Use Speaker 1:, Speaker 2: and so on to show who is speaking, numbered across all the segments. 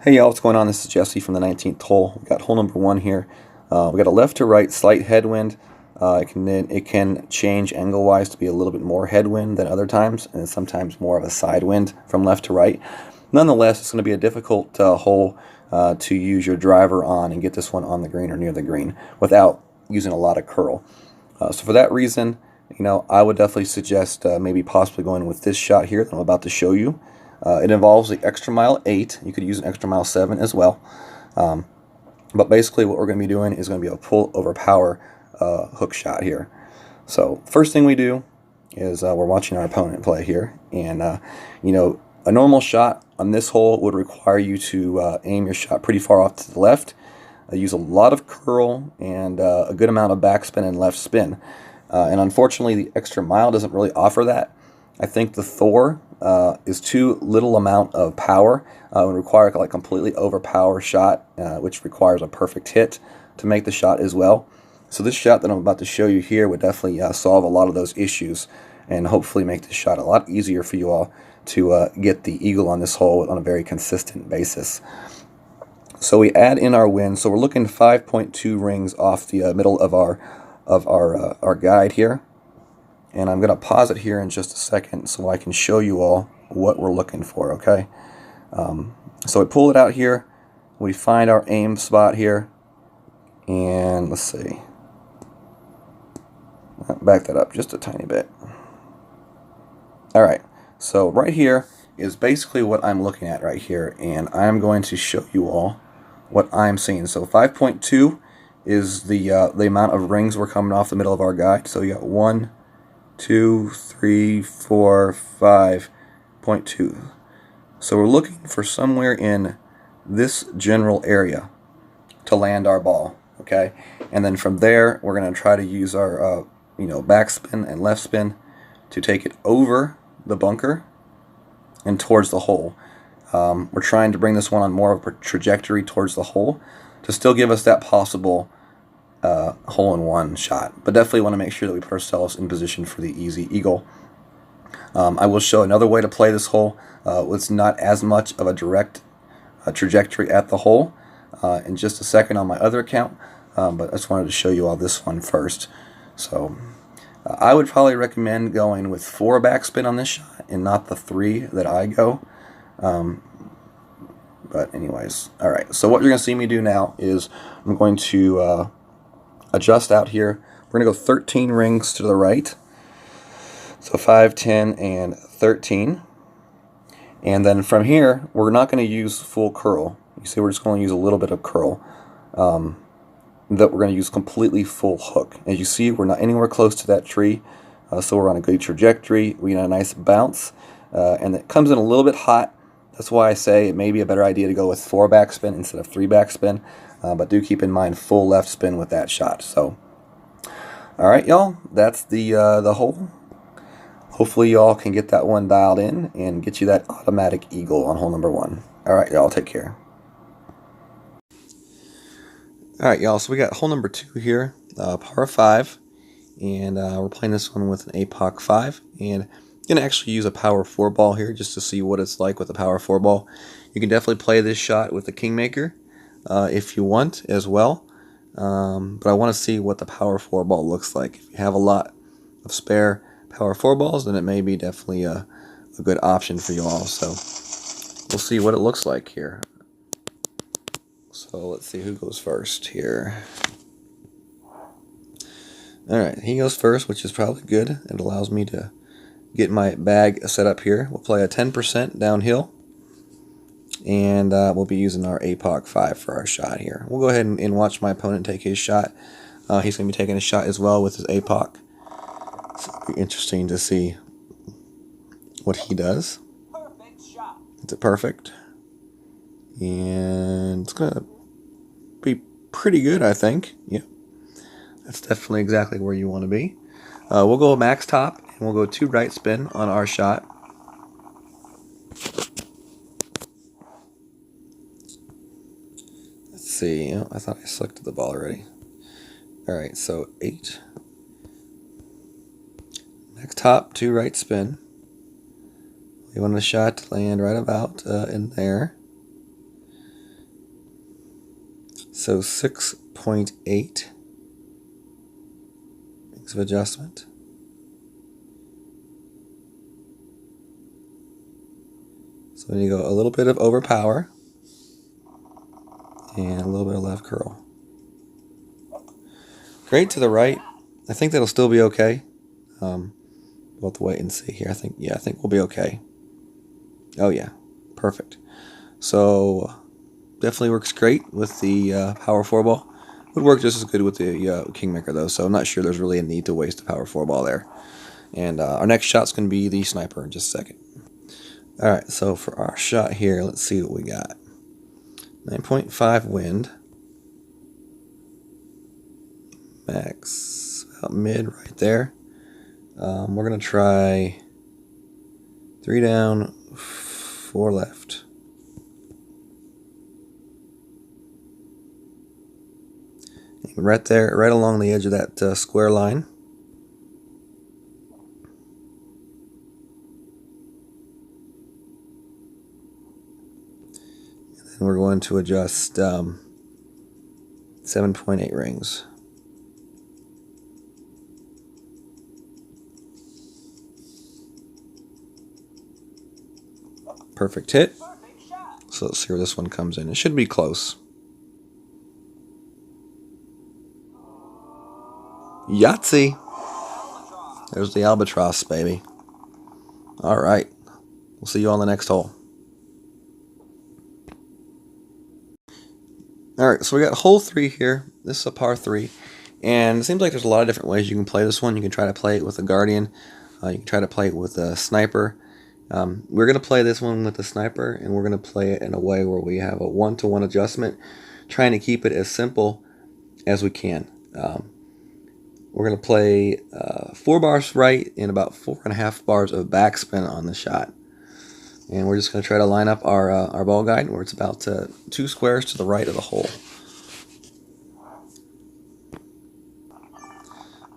Speaker 1: Hey y'all, what's going on? This is Jesse from the 19th hole. We got hole number 1 here. We got a left to right slight headwind. It can change angle-wise to be a little bit more headwind than other times, and sometimes more of a side wind from left to right. Nonetheless, it's going to be a difficult hole to use your driver on and get this one on the green or near the green without using a lot of curl. So for that reason, I would definitely suggest maybe possibly going with this shot here that I'm about to show you. It involves the extra mile 8. You could use an extra mile 7 as well. But basically what we're going to be doing is going to be a pull over power hook shot here. So first thing we do is we're watching our opponent play here. And, a normal shot on this hole would require you to aim your shot pretty far off to the left. Use a lot of curl and a good amount of backspin and left spin. And unfortunately, the extra mile doesn't really offer that. I think the Thor is too little amount of power. It would require like completely overpower shot, which requires a perfect hit to make the shot as well. So this shot that I'm about to show you here would definitely solve a lot of those issues and hopefully make this shot a lot easier for you all to get the eagle on this hole on a very consistent basis. So we add in our wind. So we're looking 5.2 rings off the middle of our guide here. And I'm going to pause it here in just a second so I can show you all what we're looking for, okay? So we pull it out here. We find our aim spot here. And let's see. Back that up just a tiny bit. All right. So right here is basically what I'm looking at right here. And I'm going to show you all what I'm seeing. So 5.2 is the amount of rings we're coming off the middle of our guide. So you got 1, 2, 3, 4, 5.2. So we're looking for somewhere in this general area to land our ball, okay? And then from there, we're going to try to use our backspin and left spin to take it over the bunker and towards the hole. We're trying to bring this one on more of a trajectory towards the hole to still give us that possible hole-in-one shot, but definitely want to make sure that we put ourselves in position for the easy eagle. I will show another way to play this hole. It's not as much of a direct trajectory at the hole in just a second on my other account, but I just wanted to show you all this one first. So I would probably recommend going with 4 backspin on this shot and not the 3 that I go. But anyways, all right, so what you're going to see me do now is I'm going to adjust out here. We're going to go 13 rings to the right. So 5, 10, and 13. And then from here, we're not going to use full curl. You see, we're just going to use a little bit of curl. That we're going to use completely full hook. As you see, we're not anywhere close to that tree. So we're on a good trajectory. We got a nice bounce. And it comes in a little bit hot. That's why I say it may be a better idea to go with 4 backspin instead of 3 backspin. But do keep in mind full left spin with that shot. So, all right, y'all, that's the hole. Hopefully, y'all can get that one dialed in and get you that automatic eagle on hole number 1. All right, y'all, take care. All right, y'all, so we got hole number 2 here, par 5, and we're playing this one with an APOC 5, and I'm going to actually use a power 4 ball here just to see what it's like with a power 4 ball. You can definitely play this shot with the Kingmaker if you want as well, but I want to see what the power 4 ball looks like. If you have a lot of spare power 4 balls, then it may be definitely a good option for you all. So we'll see what it looks like here. So let's see who goes first here. Alright, he goes first, which is probably good. It allows me to get my bag set up here. We'll play a 10% downhill. And we'll be using our APOC 5 for our shot here. We'll go ahead and watch my opponent take his shot. He's going to be taking a shot as well with his APOC. So it'll be interesting to see what he does.
Speaker 2: Perfect shot.
Speaker 1: It's a perfect. And it's going to be pretty good, I think. Yep. That's definitely exactly where you want to be. We'll go max top, and we'll go 2 right spin on our shot. Let's see. Oh, I thought I selected the ball already. Alright, so 8. Max top, 2 right spin. We want the shot to land right about in there. So 6.8 rings of adjustment. So you go a little bit of overpower and a little bit of left curl. Great to the right. I think that'll still be okay. We'll have to wait and see here. I think we'll be okay. Oh yeah, perfect. So definitely works great with the power 4 ball. Would work just as good with the Kingmaker though, so I'm not sure there's really a need to waste a power 4 ball there. And our next shot's going to be the sniper in just a second. Alright, so for our shot here, let's see what we got. 9.5 wind. Max about mid right there. We're going to try 3 down, 4 left. Right there, right along the edge of that square line. And then we're going to adjust 7.8 rings. Perfect hit. So let's see where this one comes in. It should be close. Yahtzee. There's the albatross, baby. Alright. We'll see you on the next hole. Alright, so we got hole 3 here. This is a par 3. And it seems like there's a lot of different ways you can play this one. You can try to play it with a Guardian. You can try to play it with a Sniper. We're going to play this one with the Sniper, and we're going to play it in a way where we have a 1-to-1 adjustment, trying to keep it as simple as we can. We're going to play 4 bars right and about 4.5 bars of backspin on the shot. And we're just going to try to line up our ball guide where it's about 2 squares to the right of the hole.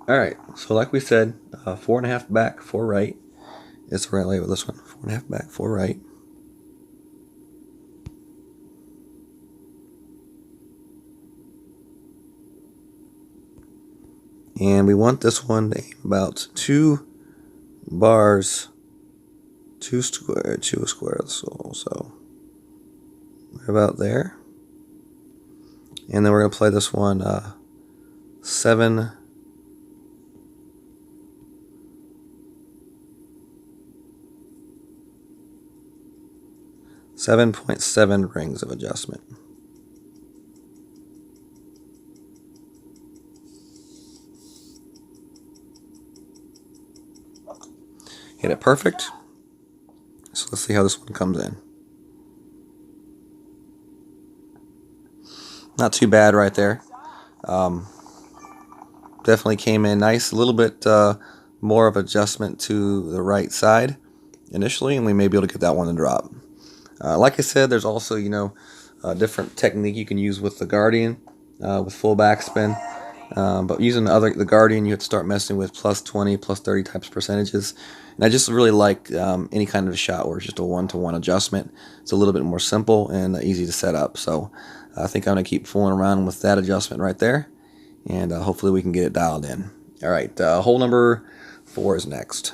Speaker 1: Alright, so like we said, 4.5 back, 4 right. It's the right way with this one. 4.5 back, 4 right. And we want this one to aim about 2 bars, 2 squares, so right about there. And then we're going to play this one 7.7 rings of adjustment. Hit it perfect. So let's see how this one comes in. Not too bad right there. Definitely came in nice. A little bit more of adjustment to the right side initially, and we may be able to get that one to drop. Like I said, there's also, a different technique you can use with the Guardian with full backspin. But using the Guardian, you have to start messing with plus 20, plus 30 types of percentages. And I just really like any kind of a shot where it's just a 1-to-1 adjustment. It's a little bit more simple and easy to set up. So I think I'm going to keep fooling around with that adjustment right there. And hopefully we can get it dialed in. All right, hole number 4 is next.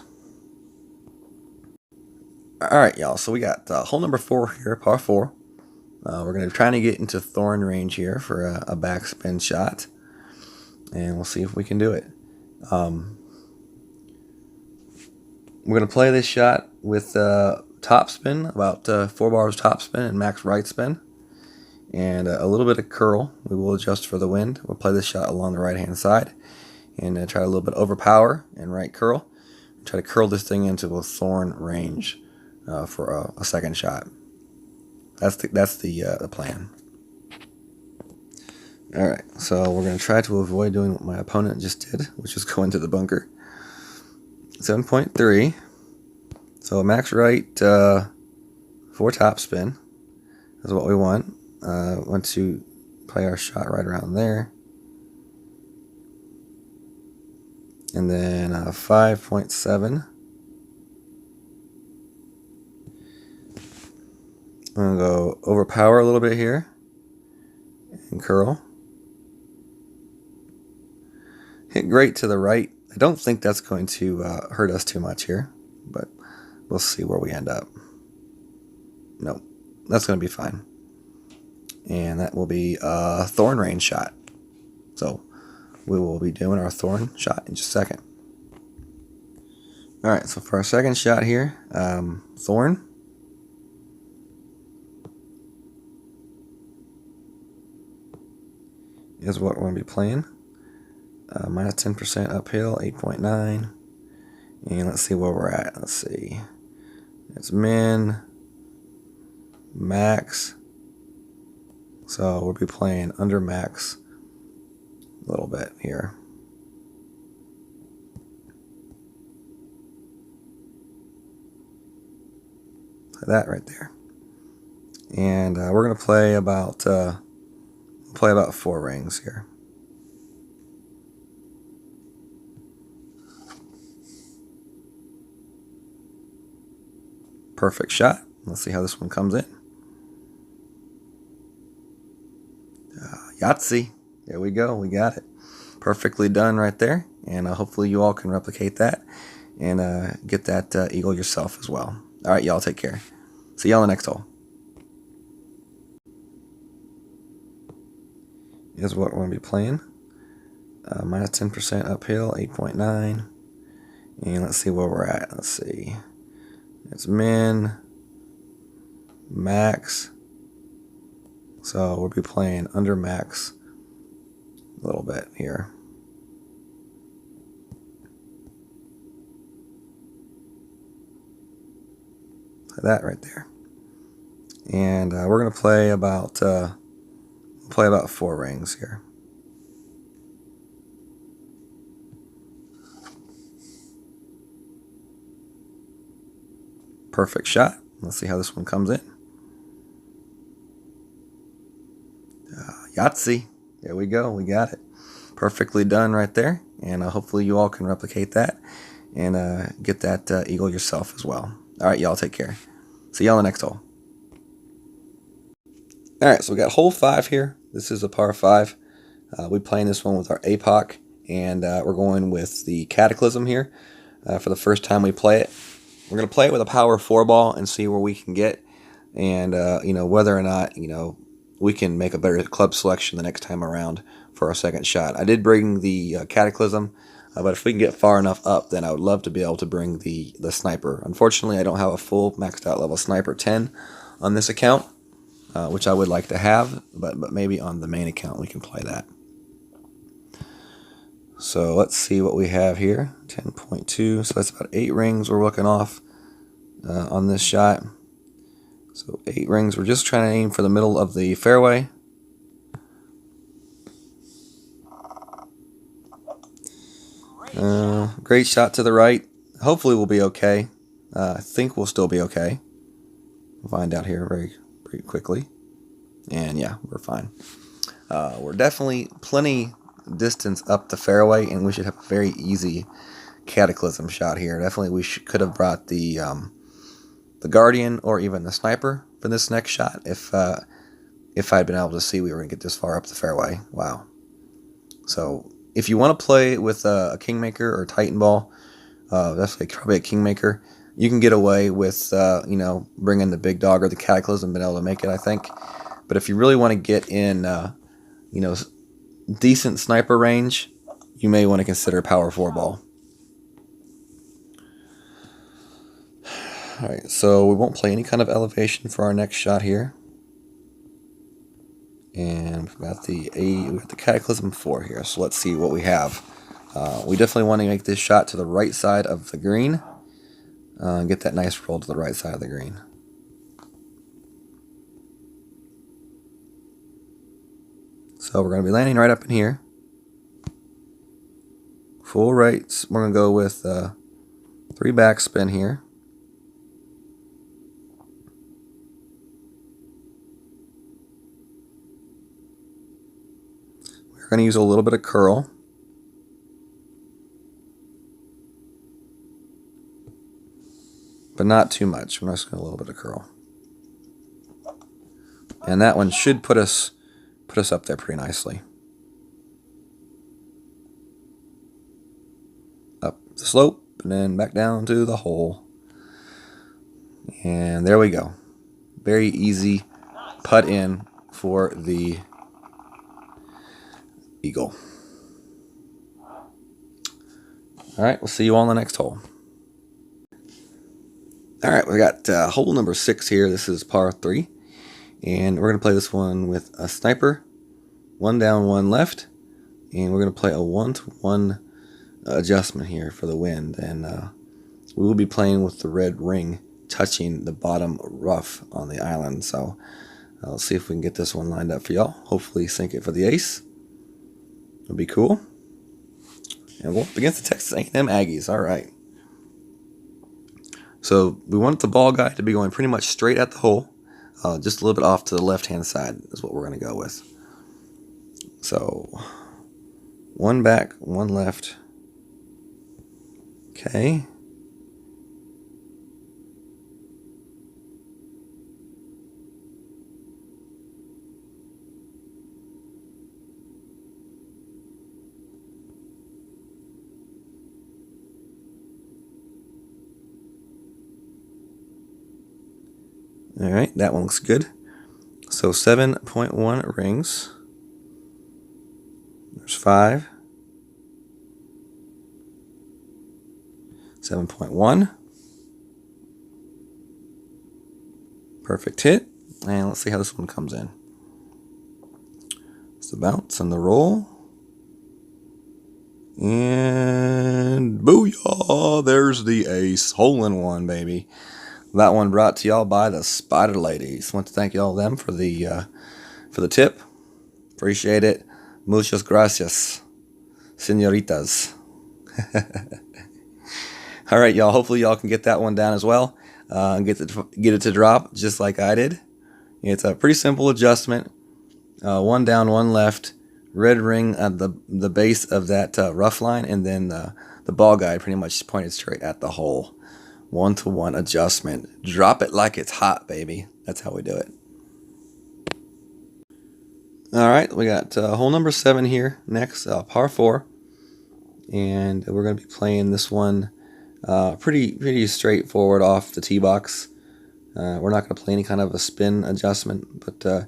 Speaker 1: All right, y'all. So we got hole number 4 here, par 4. We're going to be trying to get into thorn range here for a backspin shot. And we'll see if we can do it. We're going to play this shot with top spin, about 4 bars top spin and max right spin. And a little bit of curl. We will adjust for the wind. We'll play this shot along the right-hand side. And try a little bit overpower and right curl. Try to curl this thing into a thorn range for a second shot. That's the plan. Alright, so we're going to try to avoid doing what my opponent just did, which is go into the bunker. 7.3. So a max right 4 top spin is what we want. Want to play our shot right around there. And then 5.7. I'm going to go overpower a little bit here. and curl. Hit great to the right. I don't think that's going to hurt us too much here, but we'll see where we end up. Nope, that's going to be fine. And that will be a thorn range shot. So we will be doing our thorn shot in just a second. Alright, so for our second shot here, thorn. Is what we're going to be playing. Minus 10% uphill, 8.9. And let's see where we're at. Let's see. It's min, max. So we'll be playing under max a little bit here. That right there. And we're going to play about 4 rings here. Perfect shot. Let's see how this one comes in. Yahtzee. There we go. We got it. Perfectly done right there. And hopefully you all can replicate that and get that eagle yourself as well. All right, y'all take care. See y'all on the next hole. Is what we're going to be playing. Minus 10% uphill, 8.9. And let's see where we're at. Let's see. It's min, max. So we'll be playing under max a little bit here. That right there. And we're going to play about 4 rings here. Perfect shot. Let's see how this one comes in. Yahtzee. There we go. We got it. Perfectly done right there. And hopefully you all can replicate that and get that eagle yourself as well. All right, y'all take care. See y'all on the next hole. All right, so we got hole 5 here. This is a par 5. We're playing this one with our APOC, and we're going with the Cataclysm here for the first time we play it. We're going to play it with a power 4 ball and see where we can get, and whether or not we can make a better club selection the next time around for our second shot. I did bring the Cataclysm, but if we can get far enough up, then I would love to be able to bring the Sniper. Unfortunately, I don't have a full maxed out level Sniper 10 on this account, which I would like to have, but maybe on the main account we can play that. So let's see what we have here. 10.2, so that's about 8 rings we're looking off on this shot. So 8 rings, we're just trying to aim for the middle of the fairway. Great shot to the right. Hopefully we'll be okay. I think we'll still be okay. We'll find out here pretty quickly. And yeah, we're fine. We're definitely plenty distance up the fairway, and we should have a very easy Cataclysm shot here. Definitely we could have brought the Guardian or even the Sniper for this next shot if I'd been able to see we were going to get this far up the fairway. Wow. So if you want to play with a Kingmaker or Titan Ball, definitely probably a Kingmaker, you can get away with bringing the big dog or the Cataclysm, being able to make it, I think. But if you really want to get in decent sniper range, you may want to consider power 4 ball. Alright, so we won't play any kind of elevation for our next shot here. And we've got the Cataclysm 4 here, so let's see what we have. We definitely want to make this shot to the right side of the green. Get that nice roll to the right side of the green. So we're going to be landing right up in here. Full right. We're going to go with 3 backspin here. We're going to use a little bit of curl. But not too much. We're just going to a little bit of curl. And that one should put us put us up there pretty nicely. Up the slope and then back down to the hole. And there we go. Very easy putt in for the eagle. All right, we'll see you all on the next hole. All right, we got hole number 6 here. This is par 3. And we're going to play this one with a sniper. 1 down, 1 left. And we're going to play a 1-to-1 adjustment here for the wind. And we will be playing with the red ring touching the bottom rough on the island. So I'll see if we can get this one lined up for y'all. Hopefully sink it for the ace. It'll be cool. And we're up against the Texas A&M Aggies. All right. So we want the ball guide to be going pretty much straight at the hole. Just a little bit off to the left-hand side is what we're going to go with. So 1 back, 1 left. Okay. All right, that one looks good. So 7.1 rings. There's 5. 7.1. Perfect hit. And let's see how this one comes in. It's the bounce and the roll. And booyah! There's the ace. Hole in one, baby. That one brought to y'all by the Spider Ladies. Want to thank y'all them for the tip. Appreciate it. Muchas gracias, señoritas. All right, y'all. Hopefully y'all can get that one down as well, and get it to drop just like I did. It's a pretty simple adjustment. 1 down, 1 left. Red ring at the base of that rough line, and then the ball guide pretty much pointed straight at the hole. 1-to-1 adjustment. Drop it like it's hot, baby. That's how we do it. All right, we got hole number 7 here next, par 4. And we're going to be playing this one pretty straightforward off the tee box. We're not going to play any kind of a spin adjustment, but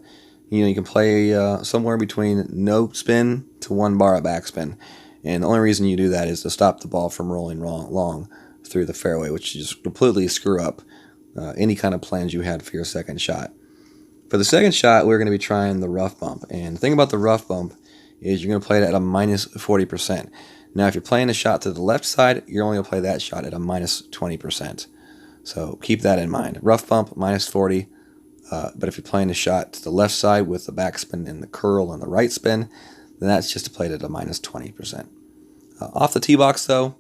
Speaker 1: you can play somewhere between no spin to 1 bar of backspin. And the only reason you do that is to stop the ball from rolling long through the fairway, which just completely screw up any kind of plans you had for your second shot. For the second shot, we're going to be trying the rough bump. And the thing about the rough bump is you're going to play it at a minus 40%. Now, if you're playing a shot to the left side, you're only going to play that shot at a minus 20%. So keep that in mind. Rough bump, minus 40. But if you're playing a shot to the left side with the backspin and the curl and the right spin, then that's just played at a minus 20%. Off the tee box, though,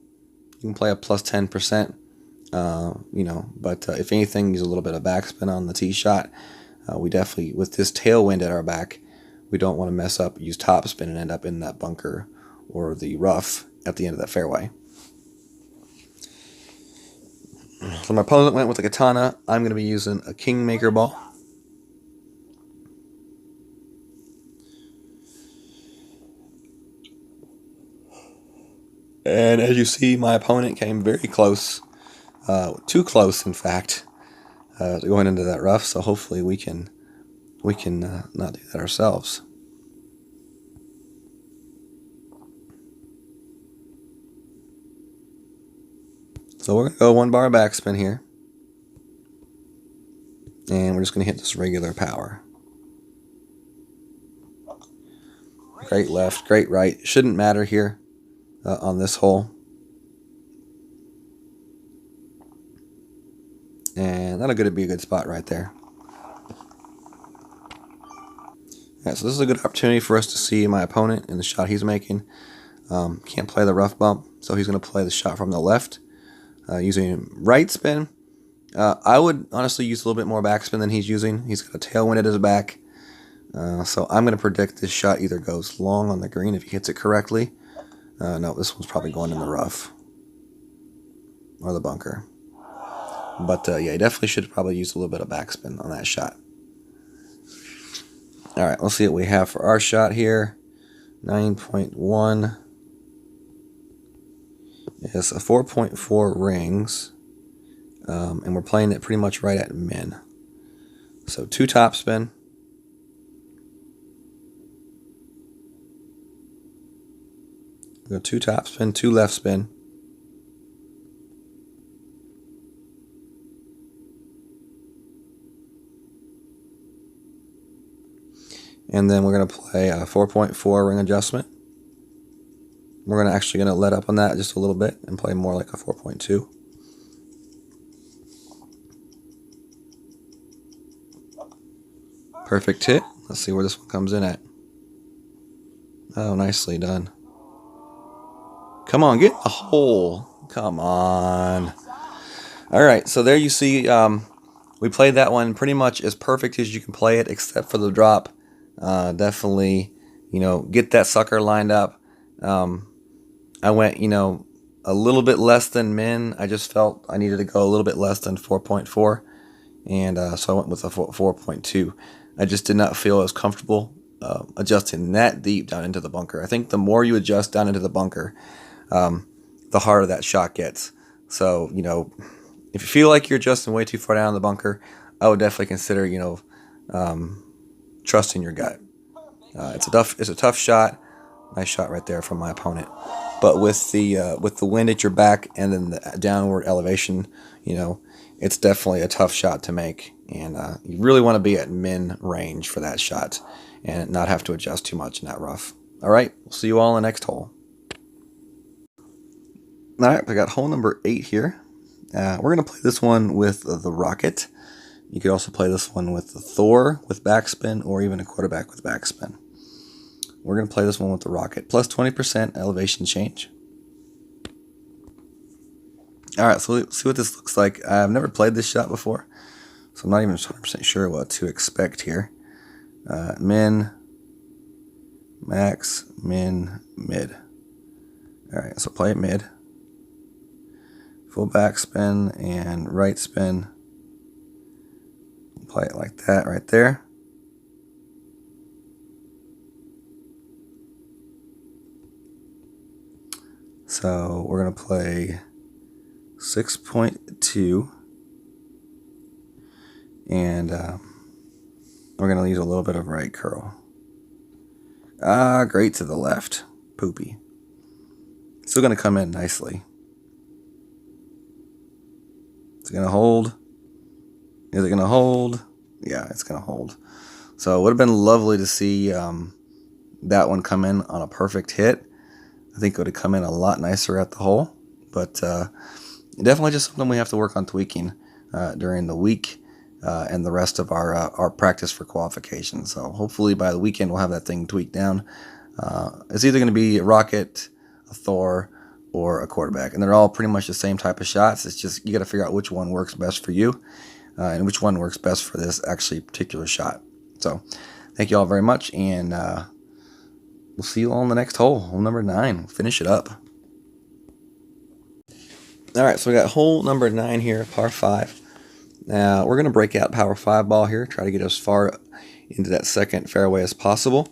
Speaker 1: you can play a plus 10%, but if anything, use a little bit of backspin on the tee shot. We definitely, with this tailwind at our back, we don't want to mess up, use topspin and end up in that bunker or the rough at the end of that fairway. So my opponent went with a katana. I'm going to be using a kingmaker ball. And as you see, my opponent came very close, too close, in fact, going into that rough. So hopefully we can not do that ourselves. So we're going to go 1 bar backspin here. And we're just going to hit this regular power. Great left, great right. Shouldn't matter here on this hole. And that'll be a good spot right there. Yeah, so this is a good opportunity for us to see my opponent and the shot he's making. Can't play the rough bump, so he's going to play the shot from the left. Using right spin, I would honestly use a little bit more backspin than he's using. He's got a tailwind at his back. So I'm going to predict this shot either goes long on the green if he hits it correctly. No, this one's probably going in the rough or the bunker. But yeah, he definitely should probably use a little bit of backspin on that shot. All right, let's see what we have for our shot here. 9.1 is a 4.4 rings, and we're playing it pretty much right at min. So 2 top spin. Go 2 top spin, 2 left spin. And then we're going to play a 4.4 ring adjustment. We're actually going to let up on that just a little bit and play more like a 4.2. Perfect hit. Let's see where this one comes in at. Oh, nicely done. Come on, get a hole. Come on. All right, so there you see we played that one pretty much as perfect as you can play it, except for the drop. Definitely, get that sucker lined up. I went, a little bit less than min. I just felt I needed to go a little bit less than 4.4, and so I went with a 4.2. I just did not feel as comfortable adjusting that deep down into the bunker. I think the more you adjust down into the bunker, the harder that shot gets. So, if you feel like you're adjusting way too far down in the bunker, I would definitely consider, trusting your gut. It's a tough shot. Nice shot right there from my opponent. But with the wind at your back and then the downward elevation, it's definitely a tough shot to make. And you really want to be at min range for that shot and not have to adjust too much in that rough. All right, we'll see you all in the next hole. All right, I got hole number 8 here. We're going to play this one with the Rocket. You could also play this one with the Thor with backspin or even a quarterback with backspin. We're going to play this one with the Rocket, plus 20% elevation change. All right, so let's see what this looks like. I've never played this shot before, so I'm not even 100% sure what to expect here. Min, max, min, mid. All right, so play it mid. Full backspin and right spin. Play it like that right there. So we're going to play 6.2, and we're going to use a little bit of right curl. Great to the left. Poopy. Still going to come in nicely. Is it going to hold? Is it going to hold? Yeah, it's going to hold. So it would have been lovely to see that one come in on a perfect hit. I think it would have come in a lot nicer at the hole. But definitely just something we have to work on tweaking during the week and the rest of our practice for qualification. So hopefully by the weekend we'll have that thing tweaked down. It's either going to be a Rocket, a Thor, or a quarterback. And they're all pretty much the same type of shots. It's just you got to figure out which one works best for you and which one works best for this actually particular shot. So thank you all very much, and we'll see you all in the next hole, hole number 9. We'll finish it up. All right, so we got hole number 9 here, par 5. Now we're going to break out power 5 ball here, try to get as far into that second fairway as possible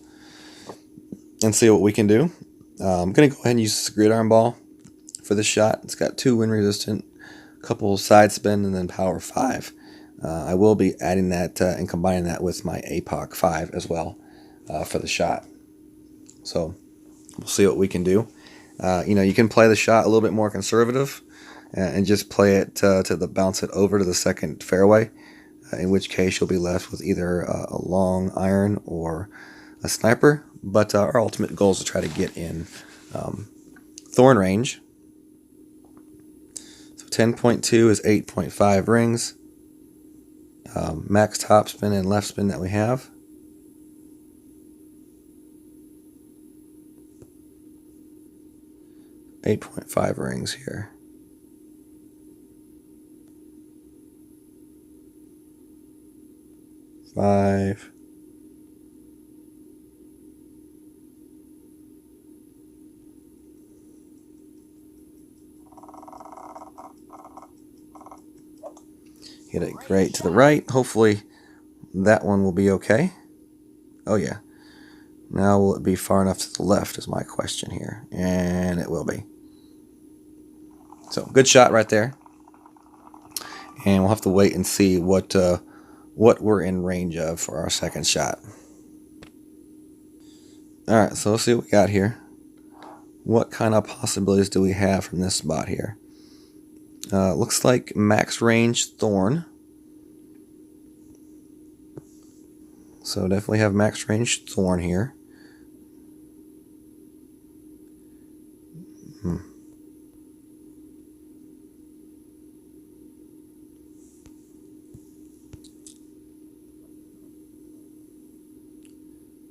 Speaker 1: and see what we can do. I'm going to go ahead and use this gridiron ball for this shot. It's got 2 wind resistant, a couple side spin, and then power 5. I will be adding that and combining that with my APOC 5 as well for the shot. So we'll see what we can do. You can play the shot a little bit more conservative and just play it to bounce it over to the second fairway, in which case you'll be left with either a long iron or a sniper. But our ultimate goal is to try to get in thorn range. So 10.2 is 8.5 rings. Max top spin and left spin that we have. .5 rings here. Five. Hit it great to the right. Hopefully that one will be okay. Oh, yeah. Now, will it be far enough to the left is my question here. And it will be. So, good shot right there. And we'll have to wait and see what we're in range of for our second shot. All right, so let's see what we got here. What kind of possibilities do we have from this spot here? Looks like max range thorn. So definitely have max range thorn here.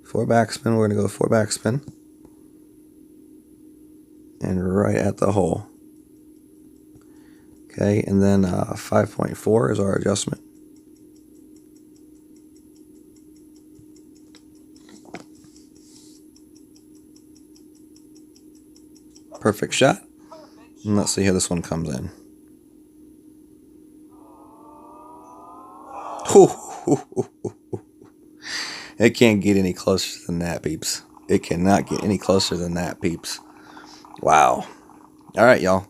Speaker 1: Four backspin, we're going to go 4 backspin. And right at the hole. Okay, and then 5.4 is our adjustment. Perfect shot. And let's see how this one comes in. It can't get any closer than that, peeps. It cannot get any closer than that, peeps. Wow. All right, y'all.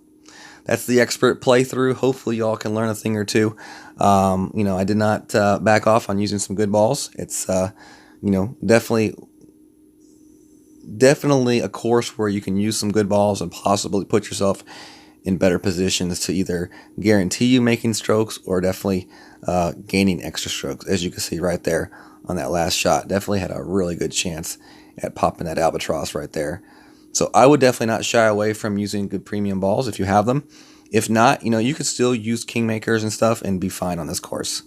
Speaker 1: That's the expert playthrough. Hopefully, y'all can learn a thing or two. I did not back off on using some good balls. It's, definitely a course where you can use some good balls and possibly put yourself in better positions to either guarantee you making strokes or definitely gaining extra strokes, as you can see right there on that last shot. Definitely had a really good chance at popping that albatross right there. So I would definitely not shy away from using good premium balls if you have them. If not, you could still use Kingmakers and stuff and be fine on this course.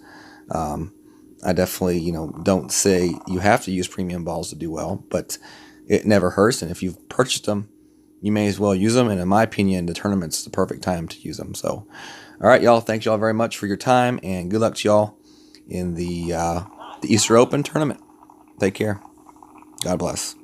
Speaker 1: I definitely, don't say you have to use premium balls to do well, but it never hurts. And if you've purchased them, you may as well use them. And in my opinion, the tournament's the perfect time to use them. So, all right, y'all. Thanks y'all very much for your time, and good luck to y'all in the Easter Open Tournament. Take care. God bless.